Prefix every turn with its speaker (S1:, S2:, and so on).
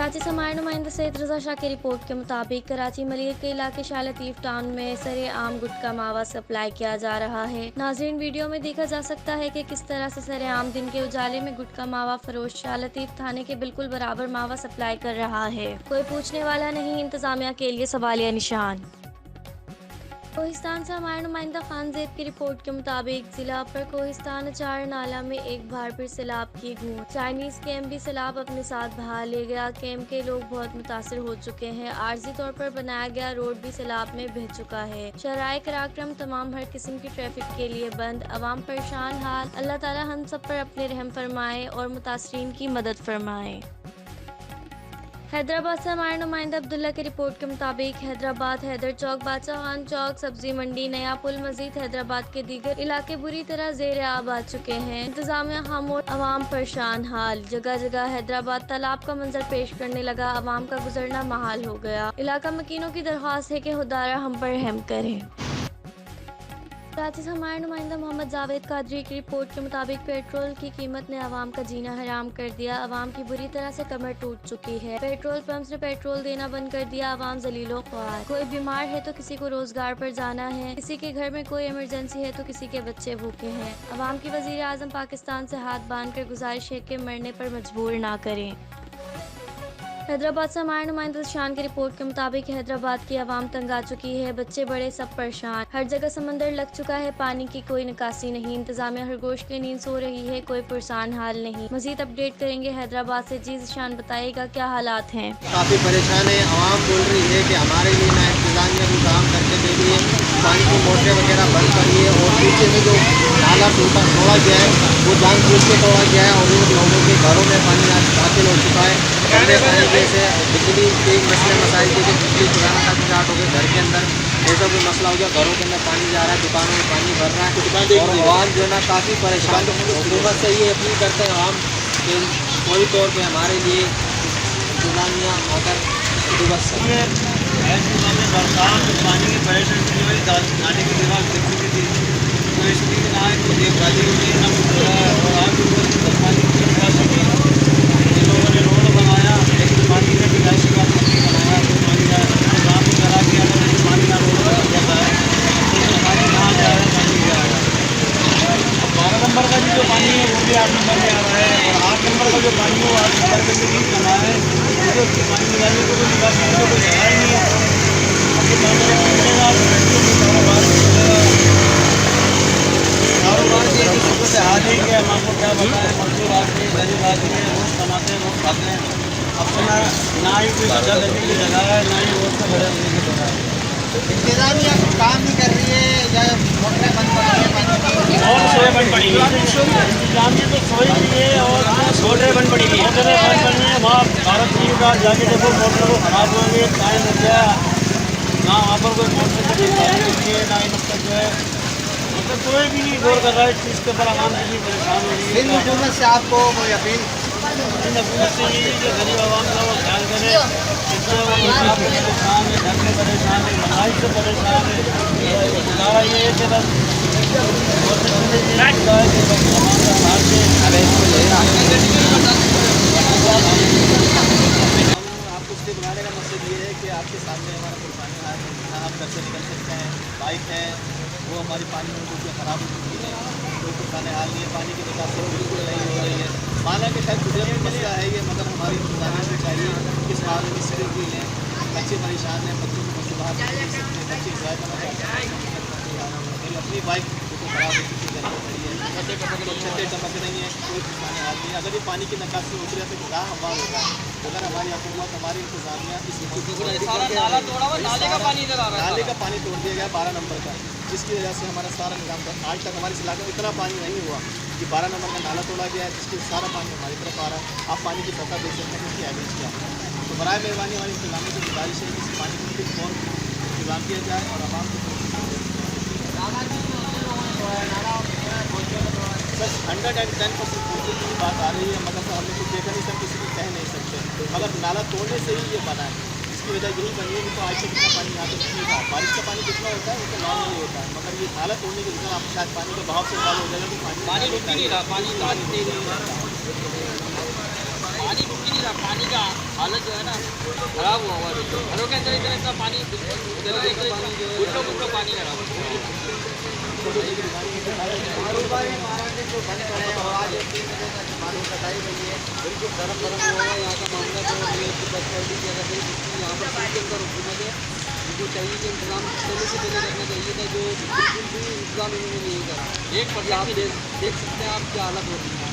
S1: कराची समाए नुमाइंदा सैयद रजा शाह की रिपोर्ट के मुताबिक कराची मलिर के इलाके शाह लतीफ़ टाउन में सरेआम गुटखा मावा सप्लाई किया जा रहा है। नाज़रीन, वीडियो में देखा जा सकता है कि किस तरह से सरेआम दिन के उजाले में गुटखा मावा फरोश शाह लतीफ़ थाने के बिल्कुल बराबर मावा सप्लाई कर रहा है। कोई पूछने वाला नहीं, इंतजामिया के लिए सवालिया निशान। कोहिस्तान से हमारे नुमाइंदा खान ज़ैद की रिपोर्ट के मुताबिक जिला पर कोहिस्तान अचार नाला में एक बार फिर सैलाब की गूंज। चाइनीज कैम्प भी सैलाब अपने साथ बहा ले गया। कैम्प के लोग बहुत मुतासर हो चुके हैं। आर्जी तौर पर बनाया गया रोड भी सैलाब में बह चुका है। शराय कराक्रम तमाम हर किस्म की ट्रैफिक के लिए बंद। अवाम परेशान हाल। अल्लाह ताला हम सब पर अपने रहम फरमाए और मुतासरीन की मदद फरमाए। हैदराबाद से हमारे नुमाइंदा अब्दुल्ला की रिपोर्ट के मुताबिक हैदराबाद हैदर चौक, बादशाह खान चौक, सब्जी मंडी, नया पुल मजीद हैदराबाद के दीगर इलाके बुरी तरह ज़ेर आब आ चुके हैं। इंतजामिया खामोश, अवाम परेशान हाल। जगह जगह हैदराबाद तालाब का मंजर पेश करने लगा। अवाम का गुजरना महाल हो गया। इलाका मकीनों की दरख्वास्त है कि खुदारा हम पर रहम करें। कराची से हमारे नुमाइंदा मोहम्मद जावेद कादरी की रिपोर्ट के मुताबिक पेट्रोल की कीमत ने आवाम का जीना हराम कर दिया। आवाम की बुरी तरह से कमर टूट चुकी है। पेट्रोल पंप्स ने पेट्रोल देना बंद कर दिया। आवाम जलीलो ख्वार। कोई बीमार है तो किसी को रोजगार पर जाना है, किसी के घर में कोई इमरजेंसी है तो किसी के बच्चे भूखे हैं। आवाम की वजीर आजम पाकिस्तान से हाथ बांध कर गुजारिश है कि मरने पर मजबूर ना करें। हैदराबाद से हमारे नुमाइंदा शान की रिपोर्ट के मुताबिक हैदराबाद की आवाम तंग आ चुकी है। बच्चे बड़े सब परेशान। हर जगह समंदर लग चुका है। पानी की कोई निकासी नहीं। इंतजामिया खरगोश की नींद सो रही है। कोई पुरसान हाल नहीं। मजीद अपडेट करेंगे हैदराबाद से। जी शान बताइएगा क्या हालात हैं।
S2: काफ़ी परेशान है। आवाम बोल रही है कि हमारे लिए ना इंतजामिया को काम करके दे दिए, पानी की मोटरें वगैरह बंद करिए और पीछे से जो नाला तोड़ा गया है वो जानबूझ के तोड़ा गया है और उन लोगों के घरों में पानी आज दाखिल हो चुका है। गंदे पानी जैसे बिजली के मसाइल के बिजली चुराना का स्टार्ट हो गए घर के अंदर, ऐसा कोई मसला हो गया। घरों के अंदर पानी जा रहा है, दुकानों में पानी भर रहा है और आवाम जो है ना काफ़ी परेशान। हुकूमत से ये अपील करते हैं आवाम कि फौरी तौर पर हमारे लिए इंतजामिया आकर बरसात में पानी की परेशानी नाले की दीवार दिख चुकी थी तो इसलिए ना तो देखभाली हुई है और आज पानी की निकासी की इन लोगों ने रोड बनाया लेकिन पानी का निकासी का नहीं बनाया तो पानी का काम करा के अगर पानी का रोड बन जाता है तो पानी कहाँ जा रहा है, पानी जा रहा है। अब 12 नंबर का जो पानी है वो भी 8 नंबर में आ रहा है और 8 नंबर का जो पानी है वो 8 नंबर में भी नहीं बना है। पानी निकालने को तो निकालने को कोई जगह ही नहीं है। कारोबार की ऐसी सूरत हाल है कि हम आपको क्या बताएं, मजदूर आदमी गरीब आदमी है, रोज कमाते हैं रोज खाते हैं। अब तो ना ही कोई गड्ढा लगने की जगह है ना ही रोड से भरे होने की जगह है। इंतजामिया काम नहीं कर रही है या मोटरें बंद पड़ी है, और सोए बंद पड़ी है। इंतजामिया तो सोई नहीं है और मोटरें बंद पड़ी है। मोटरें बंद पड़ी है। वहाँ भारत टीवी का जाके देखो मोटर को खराब हो गई, टाइम हो गया ना, वहाँ पर कोई मोटर की देखभाली होती है ना ही मतलब जो है मतलब कोई भी नहीं गौर कर रहा है इस चीज़ के ऊपर। आवाम कितनी परेशान हो रही है। हुकूमत से आपको कोई अपील? हुकूमत से यही जो गरीब आवाम का वो ख्याल करे, इससे वो परेशान है, घर में परेशान है, महंगाई से परेशान है। गुजारा ये है कि बस आपको उसके बुलाने का मकसद ये है कि आपके सामने हमारा पुरानी हाल है, आप घर से निकल सकते हैं। बाइक है वो हमारी पानी में कुछ ख़राब हो चुकी है, कोई पुराने हाल नहीं है, पानी की निकासी बिल्कुल नहीं हो रही है। माना कि शायद कुदरती मसला है ये, मगर हमारी इंतजामिया भी चाहिए। किस हाल में सिर्फ हुई है, बच्चे परेशान हैं, बच्चों को बच्चे बाहर नहीं जा सकते, बच्चे इंजॉय करना चाहते हैं। मेरी अपनी बाइक बिल्कुल ख़राब हो चुकी है, घर पर पड़ी है, छत्ते टपक नहीं है, कोई पुराने हाल नहीं है। अगर ये पानी की निकासी होती है तो क्या हवा होगा अगर हमारी हुकूमत हमारी इंतजामिया इस नाले का पानी तोड़ दिया गया 12 नंबर का, जिसकी वजह से हमारा सारा निजाम था। आज तक हमारे इस इलाके में इतना पानी नहीं हुआ कि 12 नंबर का नाला तोड़ा गया है जिसके सारा पानी हमारी तरफ आ रहा है। आप पानी की सतह देख सकते हैं इसकी एवरेज क्या है। तो बराए मेहरबानी हमारी इंतजामिया की गुजारिश है कि इस पानी को कुछ और इंतजाम किया जाए और आवाम को सर 110% पहुँचने की बात आ रही है, मगर सर हमने कुछ देखा नहीं, सर किसी को कह नहीं सकते। मगर नाला तोड़ने से ही ये बना है, इसकी वजह यही बनी है कि तो आज से कितना पानी यहाँ पे नहीं था। बारिश का पानी कितना होता है वो तो नॉर्मल होता है, मगर ये नाला तोड़ने के वजह आप शायद पानी के बहाव से हो जाएगा कि पानी रुक नहीं रहा, पानी
S3: पानी रुक ही नहीं रहा, पानी का हालत जो है ना खराब हुआ हुआ है। घरों के अंदर इतना पानी, गुटो पानी खराब
S2: कारोबारी महाराज जो बंद पड़े हैं और आज 3 बजे तक पानी कटाई गई है, बिल्कुल गर्म हुआ है यहाँ का मामला। जो बस्ती की अगर यहाँ पर के अंदर हुकूमत है, उनको चाहिए कि इंतजाम पहले से पहले करना चाहिए था, जो बिल्कुल भी इंतजाम इन्होंने नहीं करा।
S3: एक
S2: आप देख सकते हैं आप क्या हालत होती है।